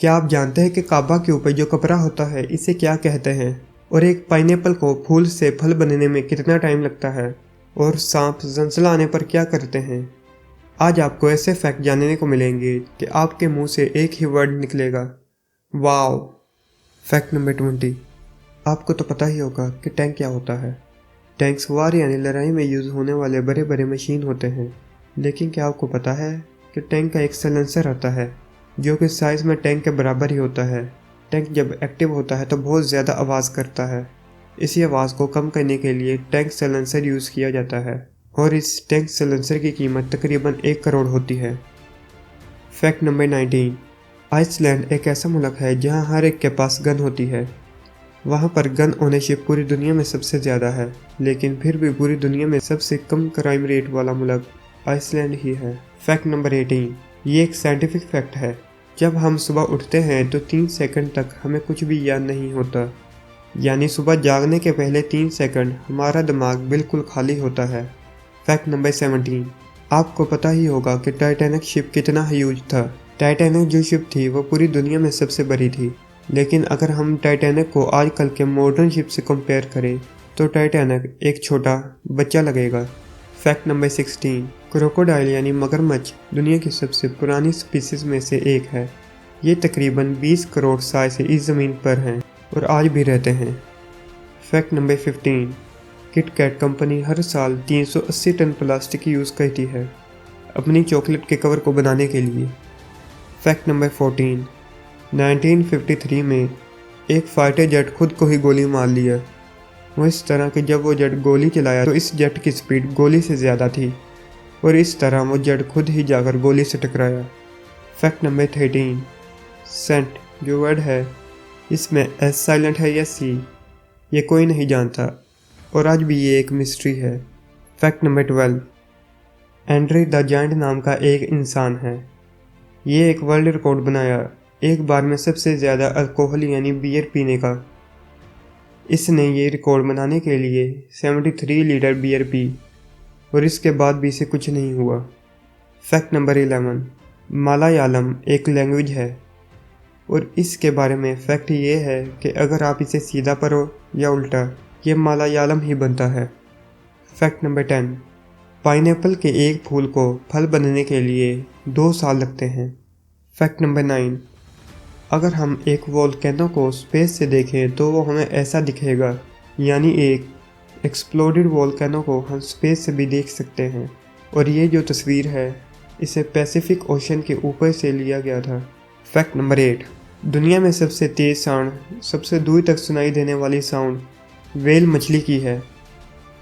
क्या आप जानते हैं कि काबा के ऊपर जो कपड़ा होता है इसे क्या कहते हैं? और एक पाइनएप्पल को फूल से फल बनने में कितना टाइम लगता है? और सांप जंसला आने पर क्या करते हैं? आज आपको ऐसे फैक्ट जानने को मिलेंगे कि आपके मुंह से एक ही वर्ड निकलेगा, वाओ। Fact number 20। आपको तो पता ही होगा कि टैंक क्या होता है। टैंक्स वार यानी लड़ाई में यूज़ होने वाले बड़े बड़े मशीन होते हैं। लेकिन क्या आपको पता है कि टैंक का एक साइलेंसर आता है जो कि साइज़ में टैंक के बराबर ही होता है। टैंक जब एक्टिव होता है तो बहुत ज़्यादा आवाज़ करता है। इसी आवाज़ को कम करने के लिए टैंक साइलेंसर यूज़ किया जाता है और इस टैंक साइलेंसर की कीमत तकरीबन 1 करोड़ होती है। Fact number 19। आइसलैंड एक ऐसा मुल्क है जहां हर एक के पास गन होती है। वहां पर गन ओनरशिप पूरी दुनिया में सबसे ज़्यादा है, लेकिन फिर भी पूरी दुनिया में सबसे कम क्राइम रेट वाला मुल्क आइसलैंड ही है। Fact number 18। ये एक साइंटिफिक फैक्ट है। जब हम सुबह उठते हैं तो 3 सेकंड तक हमें कुछ भी याद नहीं होता, यानी सुबह जागने के पहले 3 सेकंड हमारा दिमाग बिल्कुल खाली होता है। Fact number 17। आपको पता ही होगा कि टाइटैनिक शिप कितना ह्यूज था। टाइटैनिक जो शिप थी वो पूरी दुनिया में सबसे बड़ी थी, लेकिन अगर हम टाइटैनिक को आजकल के मॉडर्न शिप से कंपेयर करें तो टाइटैनिक एक छोटा बच्चा लगेगा। Fact number 16। क्रोकोडाइल यानी मगरमच्छ दुनिया की सबसे पुरानी स्पीसीज में से एक है। ये तकरीबन 20 करोड़ साल से इस ज़मीन पर हैं और आज भी रहते हैं। Fact number 15। किटकैट कंपनी हर साल 380 टन प्लास्टिक यूज़ करती है अपनी चॉकलेट के कवर को बनाने के लिए। Fact number 14। 1953 में एक फाइटर जेट खुद को ही गोली मार लिया। वो इस तरह कि जब वो जेट गोली चलाया तो इस जेट की स्पीड गोली से ज़्यादा थी और इस तरह वो जेट खुद ही जाकर गोली से टकराया। Fact number 13। सेंट जो वर्ड है इसमें एस साइलेंट है या सी, ये कोई नहीं जानता और आज भी ये एक मिस्ट्री है। Fact number 12। Andre the giant नाम का एक इंसान है। ये एक वर्ल्ड रिकॉर्ड बनाया एक बार में सबसे ज़्यादा अल्कोहल यानी बियर पीने का। इसने ये रिकॉर्ड बनाने के लिए 73 लीटर बियर पी और इसके बाद भी इसे कुछ नहीं हुआ। Fact number 11। मलयालम एक लैंग्वेज है और इसके बारे में फैक्ट ये है कि अगर आप इसे सीधा पढ़ो या उल्टा ये मलयालम ही बनता है। Fact number 10। पाइनएप्पल के एक फूल को फल बनने के लिए 2 साल लगते हैं। Fact number 9। अगर हम एक वोल्केनो को स्पेस से देखें तो वो हमें ऐसा दिखेगा, यानी एक एक्सप्लोडेड वोल्केनो को हम स्पेस से भी देख सकते हैं और ये जो तस्वीर है इसे पैसिफिक ओशन के ऊपर से लिया गया था। Fact number 8। दुनिया में सबसे तेज़ साउंड, सबसे दूर तक सुनाई देने वाली साउंड व्हेल मछली की है।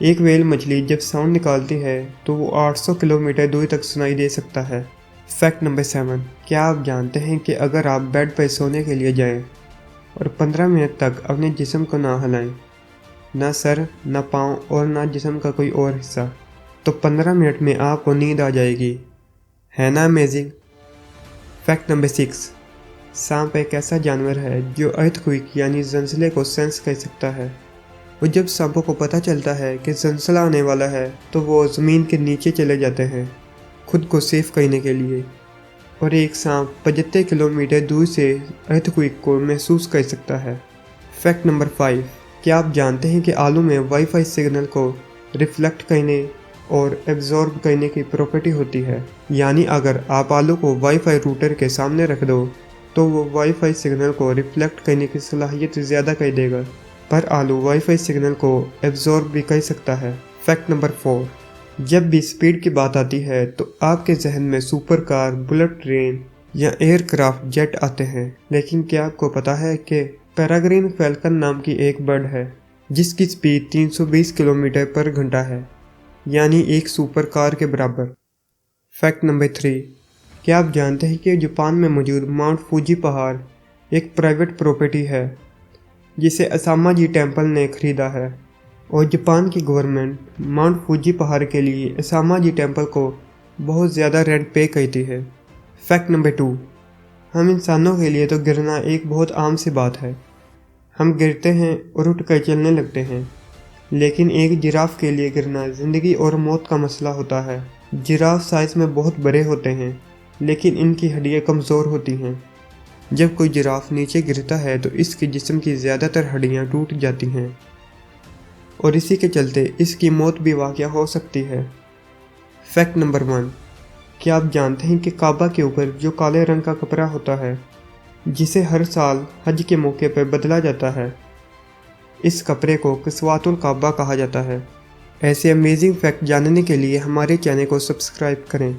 एक व्हेल मछली जब साउंड निकालती है तो वो 800 किलोमीटर दूर तक सुनाई दे सकता है। Fact number 7। क्या आप जानते हैं कि अगर आप बेड पर सोने के लिए जाएं और 15 मिनट तक अपने जिस्म को ना हिलाएं, ना सर, ना पाँव और ना जिस्म का कोई और हिस्सा, तो 15 मिनट में आपको नींद आ जाएगी। है ना अमेजिंग? Fact number 6। सांप एक ऐसा जानवर है जो अर्थक्वेक यानी ज़लज़ले को सेंस कर सकता है और जब सांपों को पता चलता है कि ज़लज़ला आने वाला है तो वो ज़मीन के नीचे चले जाते हैं खुद को सेफ करने के लिए। और एक सांप 75 किलोमीटर दूर से अर्थक्वेक को महसूस कर सकता है। Fact number 5। क्या आप जानते हैं कि आलू में वाईफाई सिग्नल को रिफ्लेक्ट करने और एब्जॉर्ब करने की प्रॉपर्टी होती है, यानी अगर आप आलू को वाईफाई रूटर के सामने रख दो तो वो वाईफाई सिग्नल को रिफ्लेक्ट करने की सलाहियत ज़्यादा कर देगा, पर आलू वाईफाई सिग्नल को एब्जॉर्ब भी कर सकता है। Fact number 4। जब भी स्पीड की बात आती है तो आपके जहन में सुपर कार, बुलेट ट्रेन या एयरक्राफ्ट जेट आते हैं, लेकिन क्या आपको पता है कि पेरेग्रिन फैल्कन नाम की एक बर्ड है जिसकी स्पीड 320 किलोमीटर पर घंटा है, यानी एक सुपर कार के बराबर। Fact number 3। क्या आप जानते हैं कि जापान में मौजूद माउंट फूजी पहाड़ एक प्राइवेट प्रॉपर्टी है जिसे असामा जी टेम्पल ने खरीदा है और जापान की गवर्नमेंट माउंट फूजी पहाड़ के लिए असामा जी टेम्पल को बहुत ज़्यादा रेंट पे करती है। Fact number 2। हम इंसानों के लिए तो गिरना एक बहुत आम सी बात है। हम गिरते हैं और उठकर चलने लगते हैं, लेकिन एक जिराफ के लिए गिरना ज़िंदगी और मौत का मसला होता है। जिराफ साइज़ में बहुत बड़े होते हैं, लेकिन इनकी हड्डियाँ कमज़ोर होती हैं जब कोई जिराफ नीचे गिरता है तो इसके जिस्म की ज़्यादातर हड्डियाँ टूट जाती हैं और इसी के चलते इसकी मौत भी वाक़या हो सकती है। फैक्ट नंबर 1, क्या आप जानते हैं कि काबा के ऊपर जो काले रंग का कपड़ा होता है, जिसे हर साल हज के मौके पर बदला जाता है, इस कपड़े को किस्वातुल काबा कहा जाता है। ऐसे अमेजिंग फैक्ट जानने के लिए हमारे चैनल को सब्सक्राइब करें।